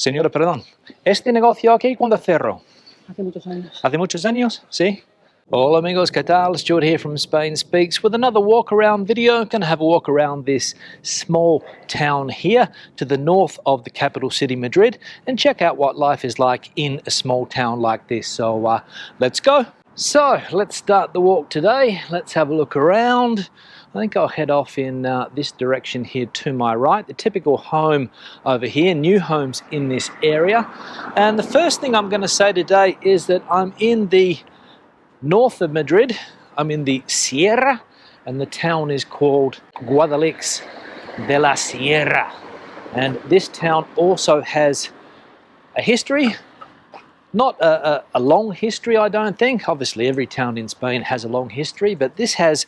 Señora, perdón. ¿Este negocio aquí cuándo cerró? Hace muchos años. ¿Hace muchos años? Sí. Hola amigos, ¿qué tal? Stuart here from Spain Speaks with another walk around video. Going to have a walk around this small town here to the north of the capital city, Madrid, and check out what life is like in a small town like this. So let's go. So let's start the walk today. Let's have a look around. I think I'll head off in this direction here to my right. The typical home over here, new homes in this area. And the first thing I'm going to say today is that I'm in the north of Madrid. I'm in the Sierra, and the town is called Guadalix de la Sierra. And this town also has a history. Not a long history, I don't think. Obviously, every town in Spain has a long history, but this has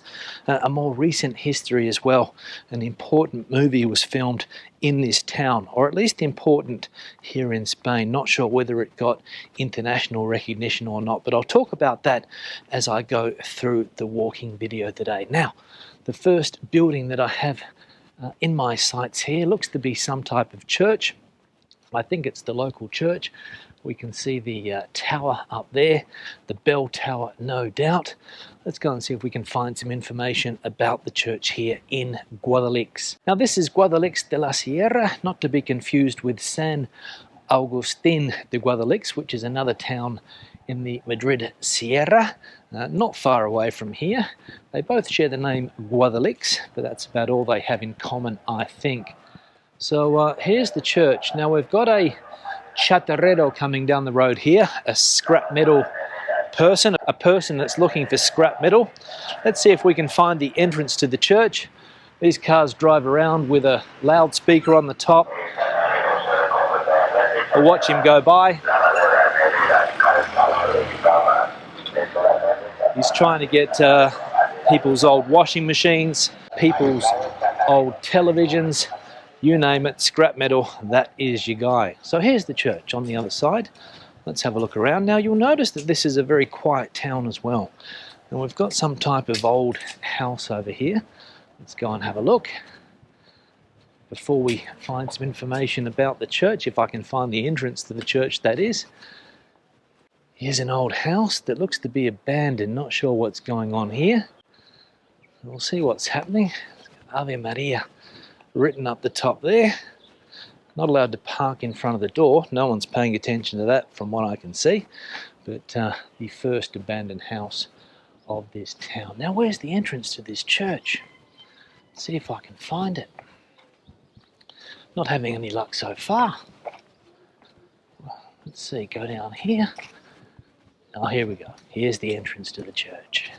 a more recent history as well. An important movie was filmed in this town, or at least important here in Spain. Not sure whether it got international recognition or not, but I'll talk about that as I go through the walking video today. Now, the first building that I have in my sights here looks to be some type of church. I think it's the local church. We can see the tower up there, the bell tower, no doubt. Let's go and see if we can find some information about the church here in Guadalix. Now this is Guadalix de la Sierra, not to be confused with San Agustín de Guadalix, which is another town in the Madrid Sierra, not far away from here. They both share the name Guadalix, but that's about all they have in common, I think. So here's the church. Now we've got a chatarrero coming down the road here, a scrap metal person, a person that's looking for scrap metal. Let's see if we can find the entrance to the church. These cars drive around with a loudspeaker on the top. I'll watch him go by. He's trying to get people's old washing machines, people's old televisions, you name it, scrap metal, that is your guy. So here's the church on the other side. Let's have a look around. Now you'll notice that this is a very quiet town as well. And we've got some type of old house over here. Let's go and have a look. Before we find some information about the church, if I can find the entrance to the church, that is. Here's an old house that looks to be abandoned. Not sure what's going on here. We'll see what's happening. Ave Maria written up the top there. Not allowed to park in front of the door. No one's paying attention to that from what I can see. But the first abandoned house of this town. Now where's the entrance to this church? Let's see if I can find it. Not having any luck so far. Let's see, go down here. Oh, here we go. Here's the entrance to the church.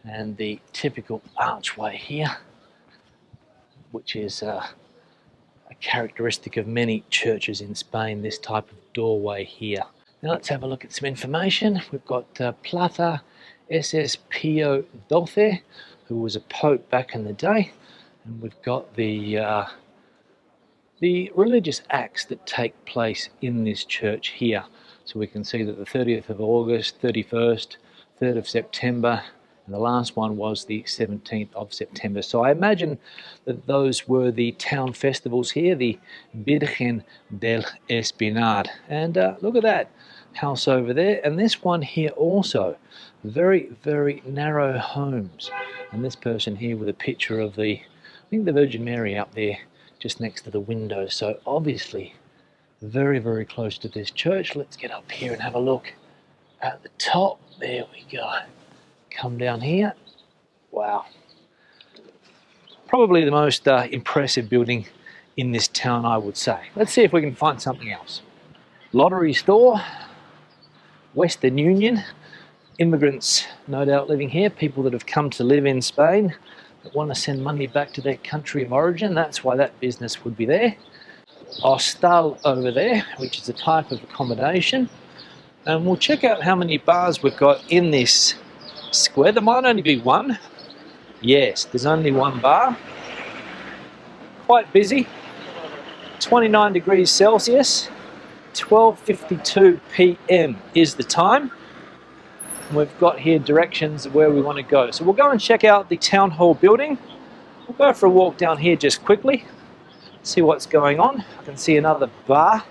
And the typical archway here, which is a characteristic of many churches in Spain, this type of doorway here. Now let's have a look at some information. We've got Plaza SS Pio XII, who was a pope back in the day, and we've got the religious acts that take place in this church here. So we can see that the 30th of August, 31st, 3rd of September, and the last one was the 17th of September. So I imagine that those were the town festivals here, the Virgen del Espinar. And look at that house over there. And this one here also, very, very narrow homes. And this person here with a picture of I think the Virgin Mary up there just next to the window. So obviously very, very close to this church. Let's get up here and have a look at the top. There we go. Come down here. Wow. Probably the most impressive building in this town, I would say. Let's see if we can find something else. Lottery store, Western Union, immigrants no doubt living here, people that have come to live in Spain that want to send money back to their country of origin. That's why that business would be there. Hostal over there, which is a type of accommodation. And we'll check out how many bars we've got in this square. There might only be one. Yes, there's only one bar. Quite busy. 29 degrees Celsius. 12:52 p.m. is the time. And we've got here directions of where we want to go. So we'll go and check out the town hall building. We'll go for a walk down here just quickly. See what's going on. I can see another bar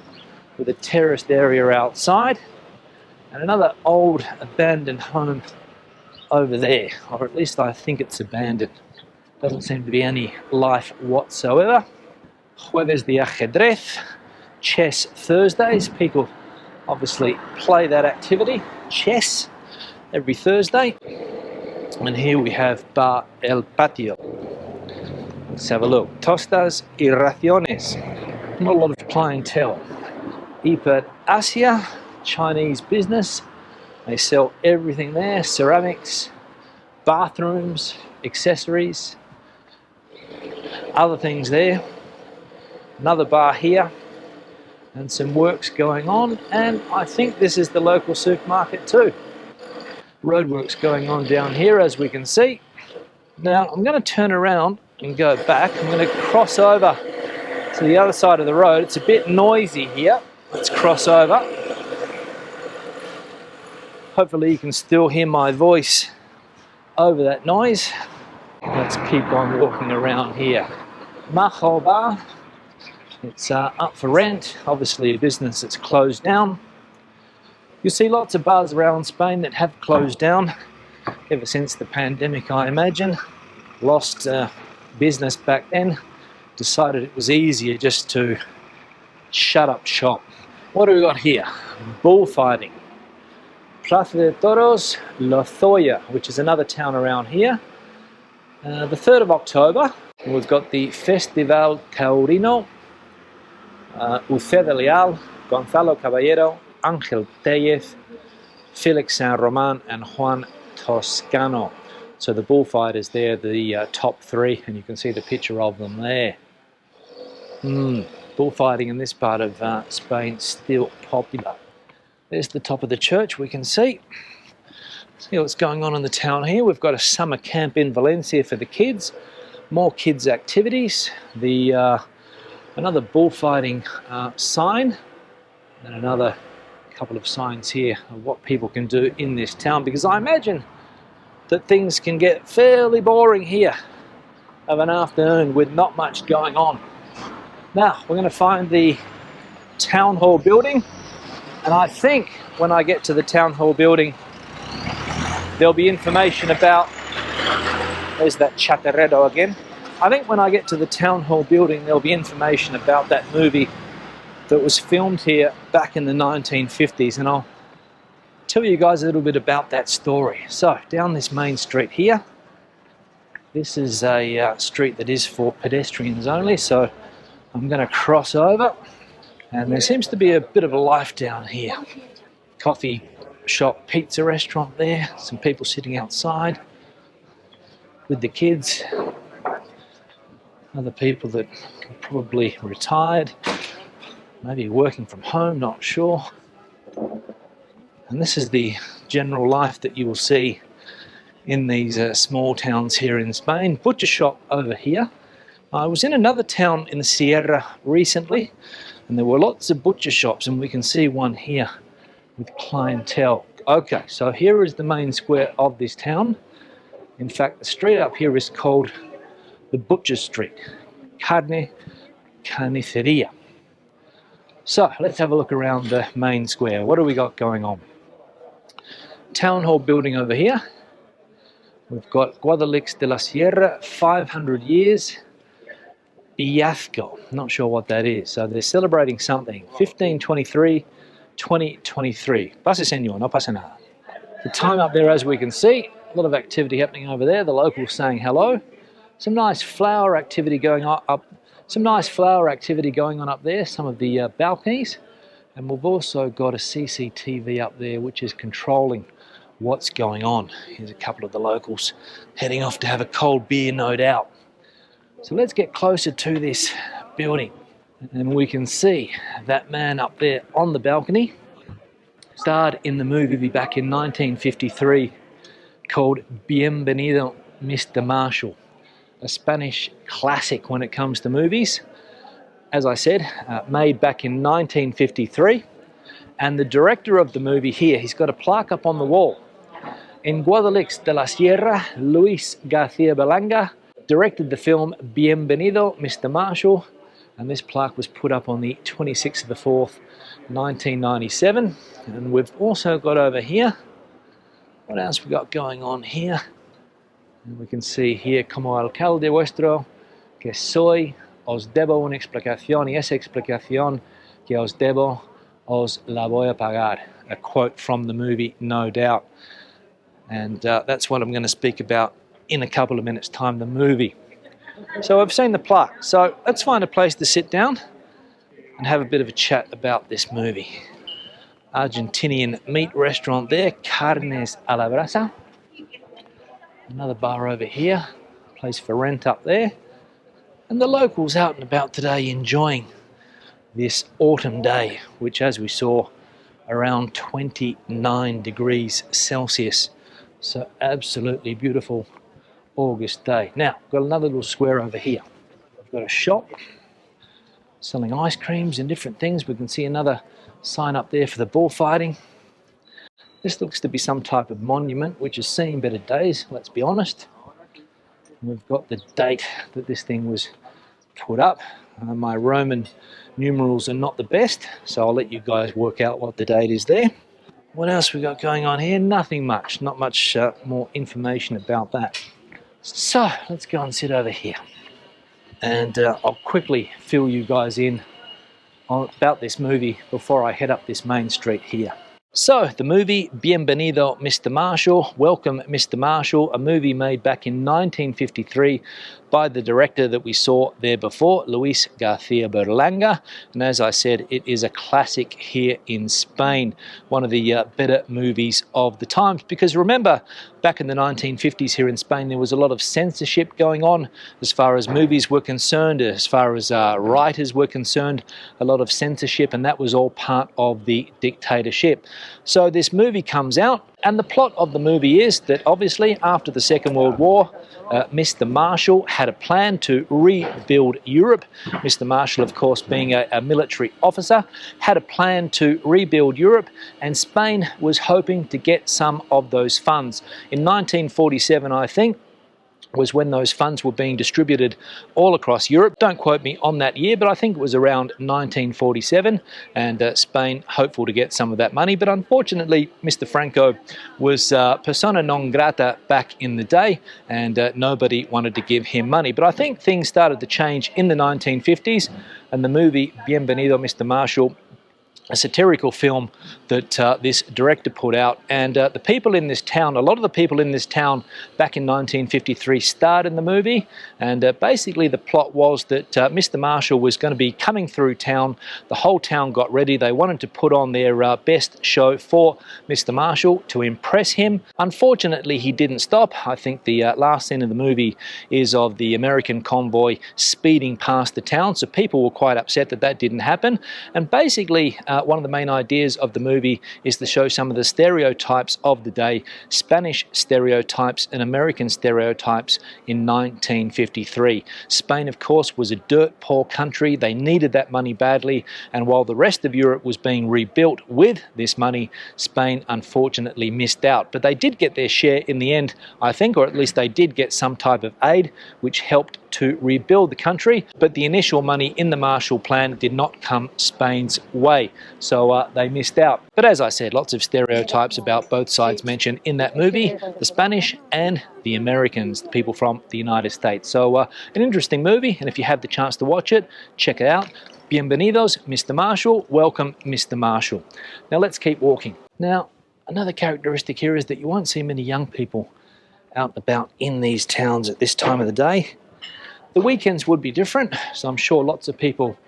with a terraced area outside, and another old abandoned home over there, or at least I think it's abandoned. Doesn't seem to be any life whatsoever. Jueves de ajedrez, chess Thursdays. People obviously play that activity, chess, every Thursday. And here we have Bar El Patio. Let's have a look. Tostas y raciones. Not a lot of clientele. Hiper Asia, Chinese business. They sell everything there, ceramics, bathrooms, accessories, other things there. Another bar here, and some works going on, and I think this is the local supermarket too. Roadworks going on down here, as we can see. Now I'm going to turn around and go back. I'm going to cross over to the other side of the road. It's a bit noisy here. Let's cross over. Hopefully you can still hear my voice over that noise. Let's keep on walking around here. Majo Bar. It's up for rent, obviously a business that's closed down. You see lots of bars around Spain that have closed down ever since the pandemic, I imagine. Lost business back then, decided it was easier just to shut up shop. What do we got here? Bullfighting. Plaza de Toros, Lozoya, which is another town around here. The 3rd of October, we've got the Festival Taurino. Uceda Leal, Gonzalo Caballero, Ángel Tellez, Felix San Roman, and Juan Toscano. So the bullfighters there, the top 3, and you can see the picture of them there. Bullfighting in this part of Spain still popular. There's the top of the church, we can see. See what's going on in the town here. We've got a summer camp in Valencia for the kids. More kids activities. Another bullfighting sign, and another couple of signs here of what people can do in this town, because I imagine that things can get fairly boring here of an afternoon with not much going on. Now we're going to find the town hall building, and I think when I get to the town hall building there'll be information about, there's that chatarrero again. I think when I get to the town hall building there'll be information about that movie that was filmed here back in the 1950s, and I'll tell you guys a little bit about that story. So down this main street here, this is a street that is for pedestrians only, so I'm going to cross over, and there seems to be a bit of a life down here. Coffee shop, pizza restaurant there, some people sitting outside with the kids. Other people that are probably retired, maybe working from home, not sure. And this is the general life that you will see in these small towns here in Spain. Butcher shop over here. I was in another town in the Sierra recently, and there were lots of butcher shops, and we can see one here with clientele. Okay, so here is the main square of this town. In fact, the street up here is called the Butcher Street, Carniceria. So let's have a look around the main square. What do we got going on? Town hall building over here. We've got Guadalix de la Sierra, 500 years. Biazco, not sure what that is. So they're celebrating something. 1523, 2023. Pase señor, no pasa nada. The time up there, as we can see, a lot of activity happening over there. The locals saying hello. Some nice flower activity going on up. Some nice flower activity going on up there. Some of the balconies, and we've also got a CCTV up there which is controlling what's going on. Here's a couple of the locals heading off to have a cold beer, no doubt. So let's get closer to this building, and we can see that man up there on the balcony. Starred in the movie back in 1953 called Bienvenido, Mr. Marshall. A Spanish classic when it comes to movies. As I said, made back in 1953. And the director of the movie here, he's got a plaque up on the wall. In Guadalix de la Sierra, Luis García Berlanga directed the film Bienvenido, Mr. Marshall, And this plaque was put up on the 26th of the 4th, 1997. And we've also got over here, what else we got going on here? And we can see here, como alcalde vuestro, que soy, os debo una explicación, y esa explicación que os debo, os la voy a pagar. A quote from the movie, no doubt. And that's what I'm going to speak about in a couple of minutes' time, the movie. So I've seen the plaque, so let's find a place to sit down and have a bit of a chat about this movie. Argentinian meat restaurant there, Carnes a la Brasa. Another bar over here, place for rent up there. And the locals out and about today enjoying this autumn day, which as we saw, around 29 degrees Celsius. So absolutely beautiful August day. Now, got another little square over here. I've got a shop selling ice creams and different things. We can see another sign up there for the bullfighting. This looks to be some type of monument which has seen better days, let's be honest. We've got the date that this thing was put up. My Roman numerals are not the best, so I'll let you guys work out what the date is there. What else we got going on here? Nothing much, not much more information about that. So let's go and sit over here, and I'll quickly fill you guys in about this movie before I head up this main street here. So, the movie Bienvenido Mr. Marshall, Welcome Mr. Marshall, a movie made back in 1953 by the director that we saw there before, Luis García Berlanga. And as I said, it is a classic here in Spain, one of the better movies of the times. Because remember, back in the 1950s here in Spain, there was a lot of censorship going on as far as movies were concerned, as far as writers were concerned, a lot of censorship, and that was all part of the dictatorship. So this movie comes out, and the plot of the movie is that obviously after the Second World War, Mr. Marshall had a plan to rebuild Europe. Mr. Marshall, of course, being a military officer, had a plan to rebuild Europe, and Spain was hoping to get some of those funds. In 1947, I think, was when those funds were being distributed all across Europe. Don't quote me on that year, but I think it was around 1947, and Spain hopeful to get some of that money. But unfortunately, Mr. Franco was persona non grata back in the day, and nobody wanted to give him money. But I think things started to change in the 1950s, and the movie Bienvenido Mr. Marshall, a satirical film that this director put out, and the people in this town, a lot of the people in this town back in 1953 starred in the movie, and basically the plot was that Mr. Marshall was going to be coming through town. The whole town got ready. They wanted to put on their best show for Mr. Marshall to impress him. Unfortunately, he didn't stop. I think the last scene of the movie is of the American convoy speeding past the town, so people were quite upset that that didn't happen. And basically, one of the main ideas of the movie is to show some of the stereotypes of the day, Spanish stereotypes and American stereotypes in 1953. Spain, of course, was a dirt poor country. They needed that money badly, and while the rest of Europe was being rebuilt with this money, Spain unfortunately missed out. But they did get their share in the end, I think, or at least they did get some type of aid which helped to rebuild the country, but the initial money in the Marshall Plan did not come Spain's way, so they missed out. But as I said, lots of stereotypes about both sides mentioned in that movie, the Spanish and the Americans, the people from the United States. So an interesting movie, and if you have the chance to watch it, check it out. Bienvenidos, Mr. Marshall. Welcome, Mr. Marshall. Now let's keep walking. Now, another characteristic here is that you won't see many young people out and about in these towns at this time of the day. The weekends would be different, so I'm sure lots of people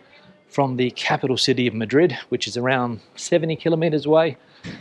from the capital city of Madrid, which is around 70 kilometers away,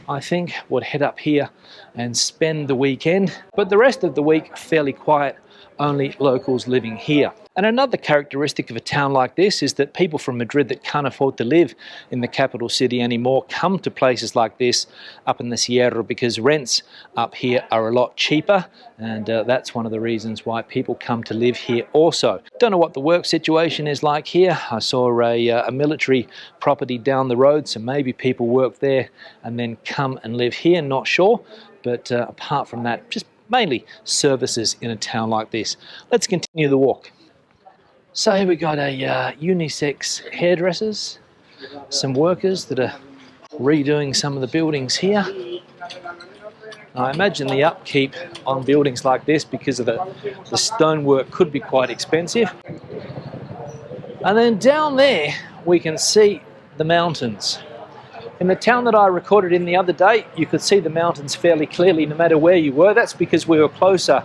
I think, would head up here and spend the weekend. But the rest of the week, fairly quiet, only locals living here. And another characteristic of a town like this is that people from Madrid that can't afford to live in the capital city anymore come to places like this up in the Sierra because rents up here are a lot cheaper, and that's one of the reasons why people come to live here also. Don't know what the work situation is like here. I saw a military property down the road, so maybe people work there and then come and live here, not sure. But apart from that, just mainly services in a town like this. Let's continue the walk. So here we got a unisex hairdressers, some workers that are redoing some of the buildings here. I imagine the upkeep on buildings like this, because of the stonework, could be quite expensive. And then down there we can see the mountains. In the town that I recorded in the other day, you could see the mountains fairly clearly no matter where you were. That's because we were closer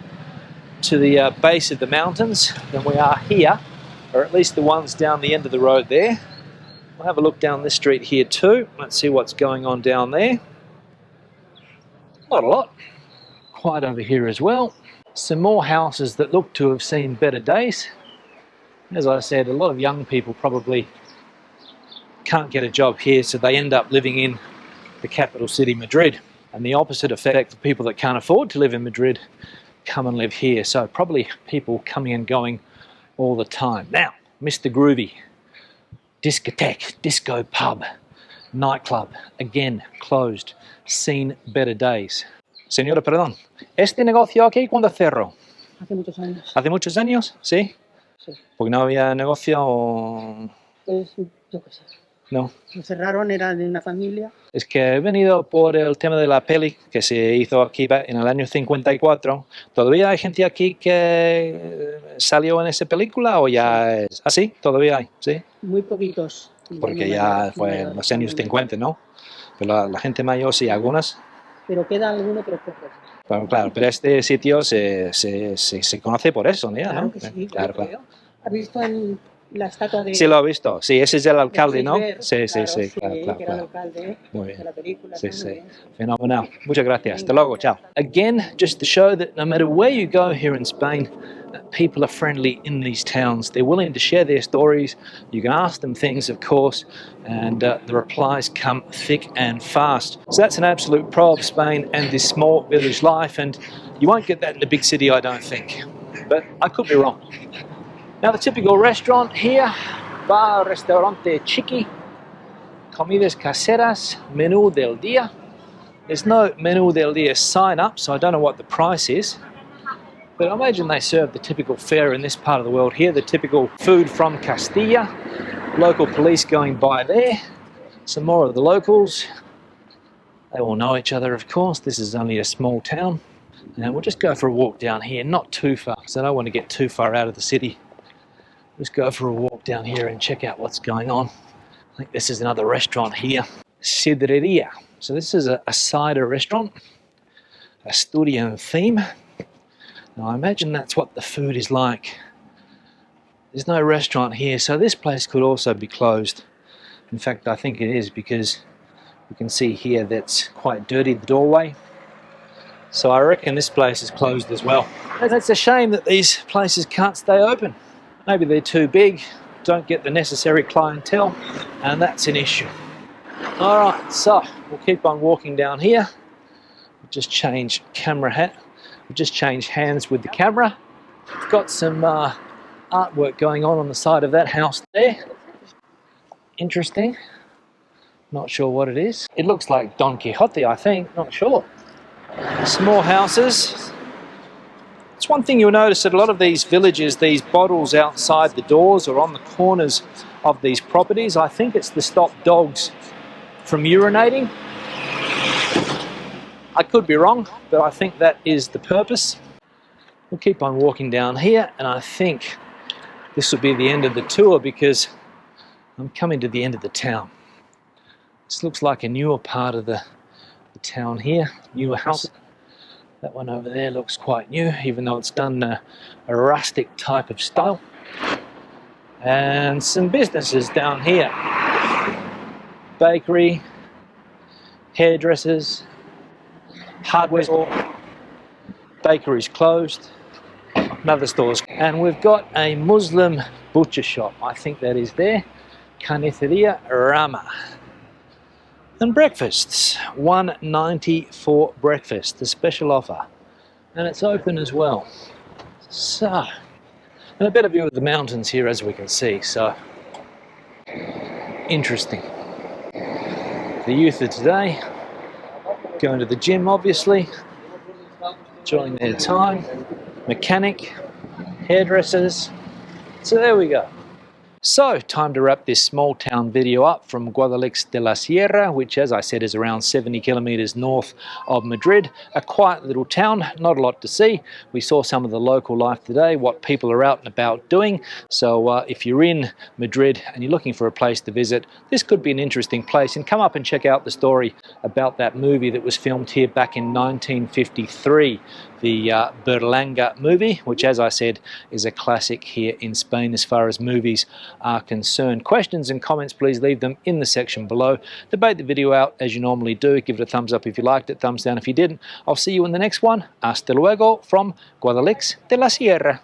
to the base of the mountains than we are here, or at least the ones down the end of the road there. We'll have a look down this street here too. Let's see what's going on down there. Not a lot. Quite over here as well. Some more houses that look to have seen better days. As I said, a lot of young people probably can't get a job here, so they end up living in the capital city, Madrid. And the opposite effect, the people that can't afford to live in Madrid come and live here. So probably people coming and going all the time. Now, Mr. Groovy, discotheque, disco pub, nightclub, again closed, seen better days. Señora, perdón, ¿este negocio aquí cuándo cerró? Hace muchos años. ¿Hace muchos años? ¿Sí? Sí. ¿Porque no había negocio o...? Pues, yo qué sé. No. Lo cerraron, era de una familia. Es que he venido por el tema de la peli que se hizo aquí en el año 54. ¿Todavía hay gente aquí que salió en esa película o ya es...? Ah, sí, todavía hay, ¿sí? Muy poquitos. Porque ya fue en los años 50, ¿no? Pero la gente mayor sí, algunas. Pero queda alguno, pero pocos. Claro, pero este sitio se conoce por eso, ¿no? Claro ¿no? que sí, Claro. ¿Has visto la estatua de...? Sí, lo he visto. Sí, ese es el alcalde, ¿no? Sí, Claro, claro. que era el alcalde Muy bien. de la película. Sí, Está muy sí. bien. Fenomenal. Muchas gracias. Hasta luego. Chao. Again, just to show that no matter where you go here in Spain, people are friendly in these towns. They're willing to share their stories. You can ask them things, of course, and the replies come thick and fast. So that's an absolute pro of Spain and this small village life, and you won't get that in the big city, I don't think. But I could be wrong. Now, the typical restaurant here, bar, restaurante chiqui, comidas caseras, menú del día. There's no menú del día sign up, so I don't know what the price is. But I imagine they serve the typical fare in this part of the world here, the typical food from Castilla. Local police going by there. Some more of the locals. They all know each other, of course. This is only a small town. And we'll just go for a walk down here, not too far, because I don't want to get too far out of the city. Just go for a walk down here and check out what's going on. I think this is another restaurant here. Sidreria. So this is a cider restaurant. Asturian theme. Now I imagine that's what the food is like. There's no restaurant here, so this place could also be closed. In fact, I think it is, because you can see here that's quite dirty, the doorway. So I reckon this place is closed as well. It's a shame that these places can't stay open. Maybe they're too big, don't get the necessary clientele, and that's an issue. Alright, so we'll keep on walking down here. We'll just change camera hat. We'll just change hands with the camera. We've got some artwork going on the side of that house there. Interesting. Not sure what it is. It looks like Don Quixote, I think, not sure. Small houses. It's one thing you'll notice at a lot of these villages, these bottles outside the doors or on the corners of these properties. I think it's to stop dogs from urinating. I could be wrong, but I think that is the purpose. We'll keep on walking down here, and I think this will be the end of the tour, because I'm coming to the end of the town. This looks like a newer part of the town here, newer house. That one over there looks quite new, even though it's done a rustic type of style. And some businesses down here. Bakery, hairdressers, hardware store, bakery's closed, another store's. And we've got a Muslim butcher shop, I think that is there, Carniceria Rama. And breakfasts, $1.90 for breakfast, the special offer. And it's open as well. So, and a better view of the mountains here, as we can see, so interesting. The youth of today, going to the gym obviously, enjoying their time, mechanic, hairdressers, So there we go. So, time to wrap this small town video up from Guadalix de la Sierra, which, as I said, is around 70 kilometers north of Madrid. A quiet little town, not a lot to see. We saw some of the local life today, what people are out and about doing. So if you're in Madrid and you're looking for a place to visit, this could be an interesting place. And come up and check out the story about that movie that was filmed here back in 1953. The Berlanga movie, which, as I said, is a classic here in Spain as far as movies are concerned. Questions and comments, please leave them in the section below. Debate the video out as you normally do. Give it a thumbs up if you liked it, thumbs down if you didn't. I'll see you in the next one. Hasta luego from Guadalix de la Sierra.